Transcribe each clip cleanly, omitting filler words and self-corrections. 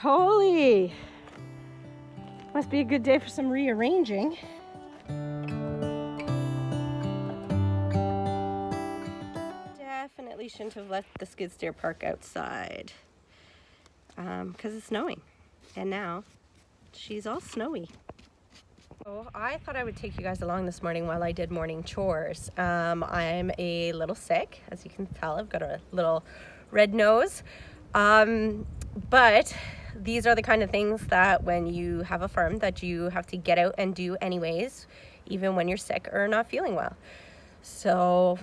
Holy! Must be a good day for some rearranging. Definitely shouldn't have left the skid steer park outside because it's snowing, and now she's all snowy. So I thought I would take you guys along this morning while I did morning chores. I'm a little sick, as you can tell. I've got a little red nose, but these are the kind of things that when you have a farm that you have to get out and do anyways, even when you're sick or not feeling well. So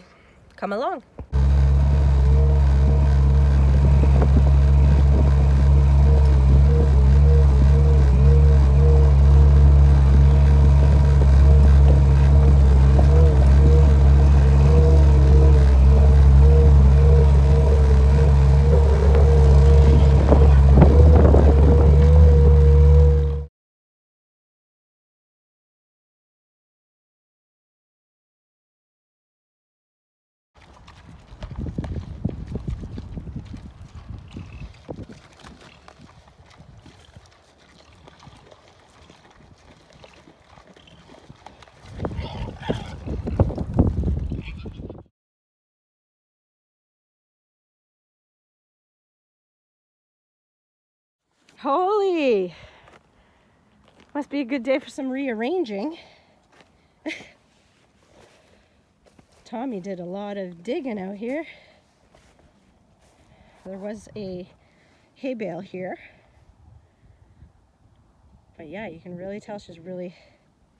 come along. Holy! Must be a good day for some rearranging. Tommy did a lot of digging out here. There was a hay bale here. But yeah, you can really tell she's really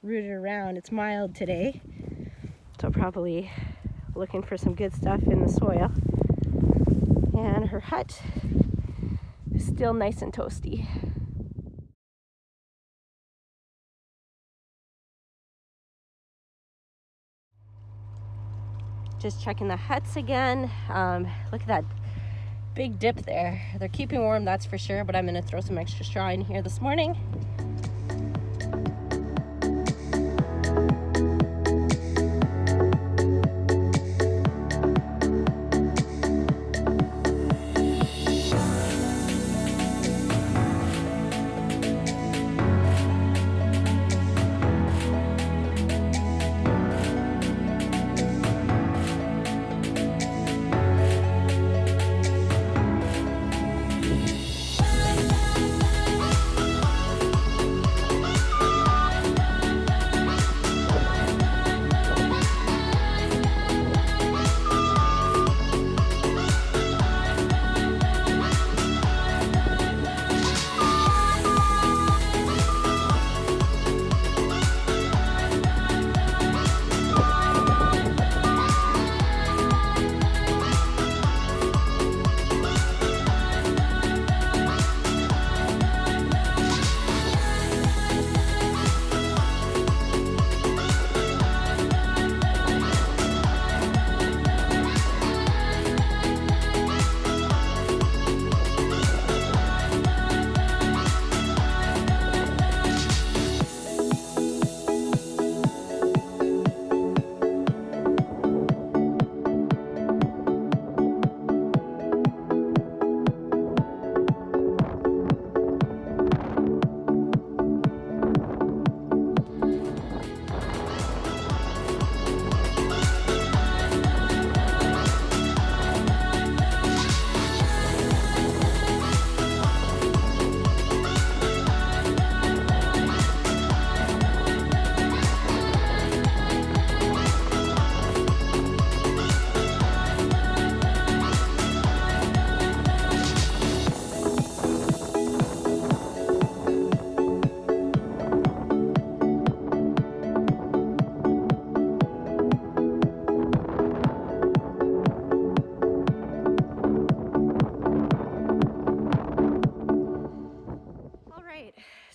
rooted around. It's mild today, so probably looking for some good stuff in the soil. And her hut is still nice and toasty. Just checking the huts again. Look at that big dip there. They're keeping warm, that's for sure, but I'm gonna throw some extra straw in here this morning.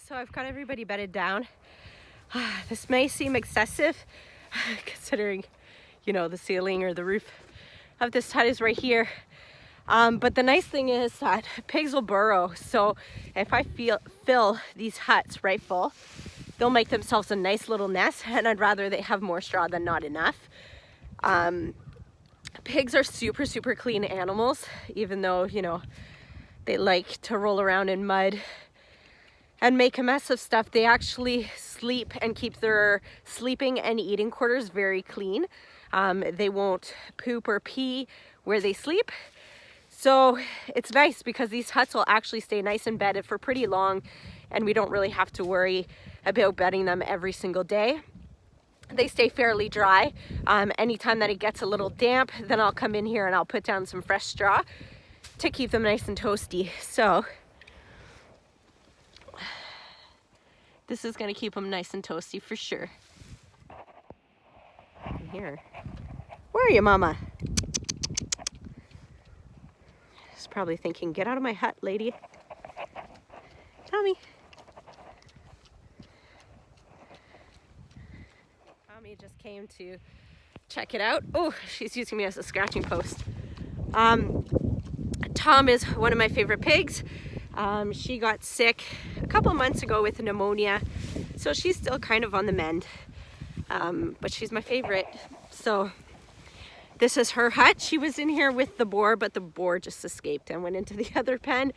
So I've got everybody bedded down. This may seem excessive considering, you know, the ceiling or the roof of this hut is right here. But the nice thing is that pigs will burrow. So if I fill these huts right full, they'll make themselves a nice little nest, and I'd rather they have more straw than not enough. Pigs are super clean animals, even though, you know, They like to roll around in mud and make a mess of stuff. They actually sleep and keep their sleeping and eating quarters very clean. They won't poop or pee where they sleep. So it's nice because these huts will actually stay nice and bedded for pretty long, and we don't really have to worry about bedding them every single day. They stay fairly dry. Anytime that it gets a little damp, then I'll come in here and I'll put down some fresh straw to keep them nice and toasty. So this is gonna keep them nice and toasty for sure. Here. Where are you, Mama? She's probably thinking, get out of my hut, lady. Tommy. Tommy just came to check it out. Oh, she's using me as a scratching post. Tom is one of my favorite pigs. She got sick a couple months ago with pneumonia, so she's still kind of on the mend. But she's my favorite. So this is her hut. She was in here with the boar, but the boar just escaped and went into the other pen,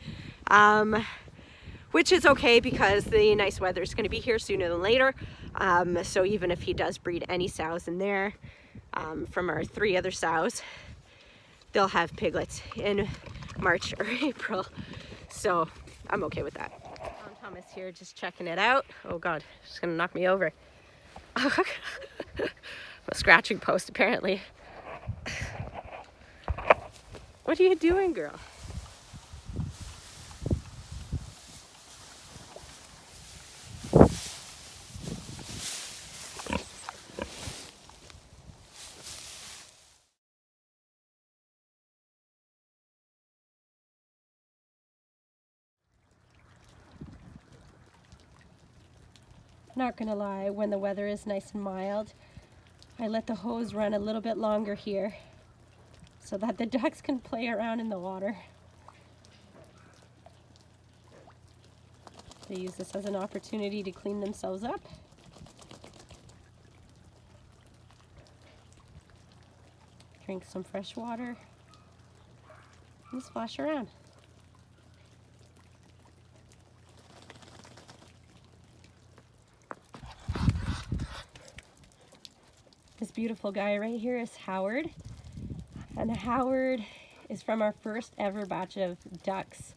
which is okay because the nice weather is going to be here sooner than later. So even if he does breed any sows in there, from our 3 other sows, they'll have piglets in March or April. So I'm okay with that. Thomas here just checking it out. Oh God, she's gonna knock me over. A scratching post apparently. What are you doing, girl? Not gonna lie, when the weather is nice and mild, I let the hose run a little bit longer here so that the ducks can play around in the water. They use this as an opportunity to clean themselves up. Drink some fresh water and splash around. This beautiful guy right here is Howard, and Howard is from our first ever batch of ducks.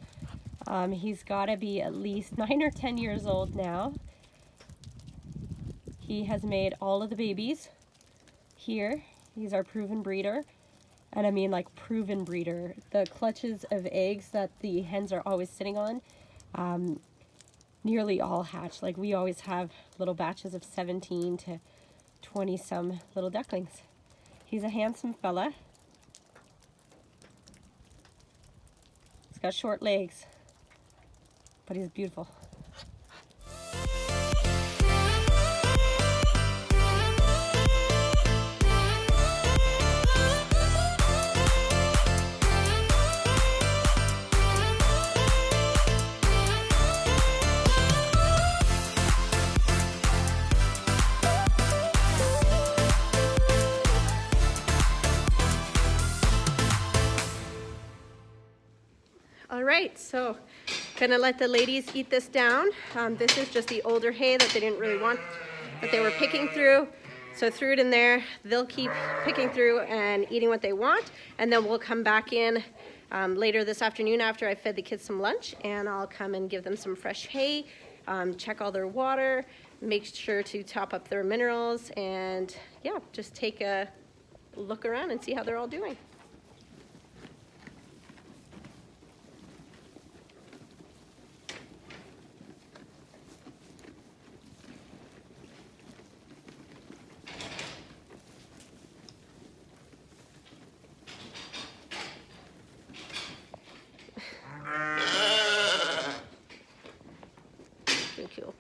He's got to be at least 9 or 10 years old now. He has made all of the babies here. He's our proven breeder, and I mean like proven breeder. The clutches of eggs that the hens are always sitting on, nearly all hatch. Like we always have little batches of 17 to 20 some little ducklings. He's a handsome fella. He's got short legs, but he's beautiful. All right, so gonna let the ladies eat this down. This is just the older hay that they didn't really want, that they were picking through. So threw it in there. They'll keep picking through and eating what they want, and then we'll come back in later this afternoon after I fed the kids some lunch, and I'll come and give them some fresh hay, check all their water, make sure to top up their minerals, and yeah, just take a look around and see how they're all doing. Thank you.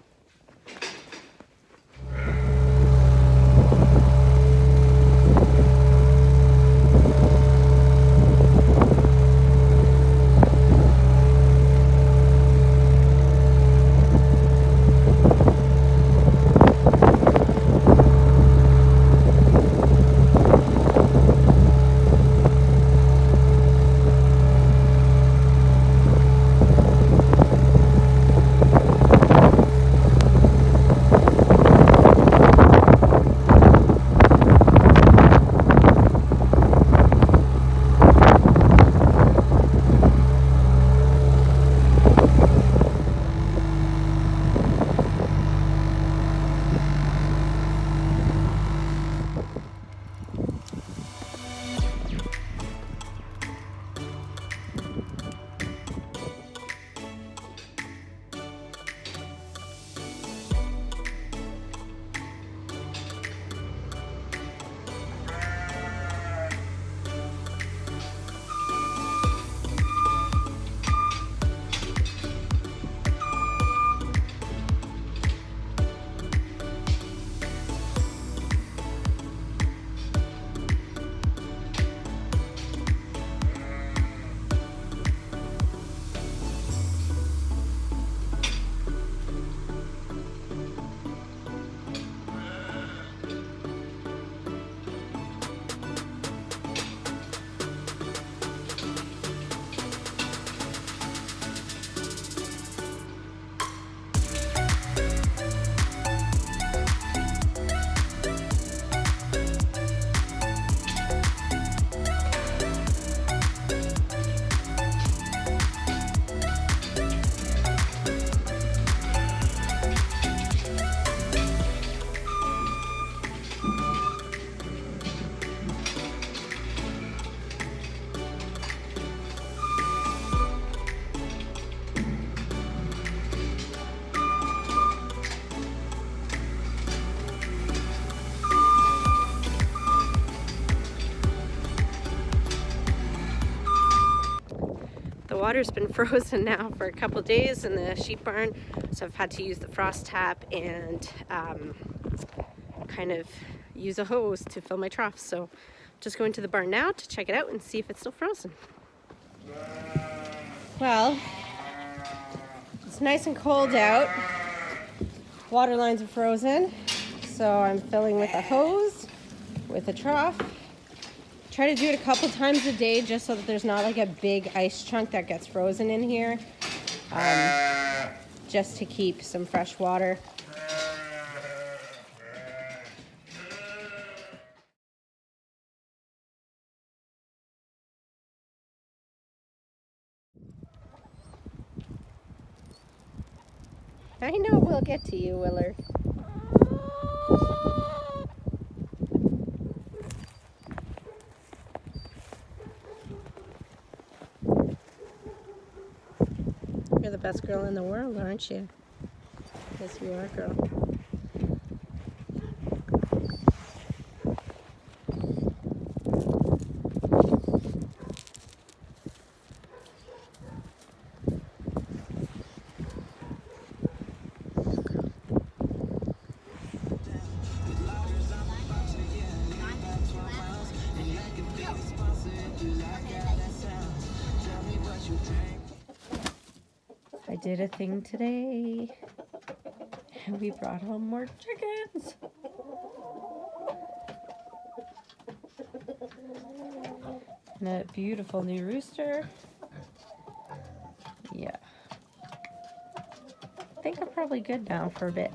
water's been frozen now for a couple days in the sheep barn, so I've had to use the frost tap and kind of use a hose to fill my troughs. So just going to the barn now to check it out and see if it's still frozen. Well, it's nice and cold out. Water lines are frozen, so I'm filling with a hose, with a trough. Try to do it a couple times a day just so that there's not like a big ice chunk that gets frozen in here, just to keep some fresh water. I know we'll get to you, Willard. You're the best girl in the world, aren't you? Yes, you are, girl. I did a thing today, and we brought home more chickens. And a beautiful new rooster. Yeah. I think I'm probably good now for a bit.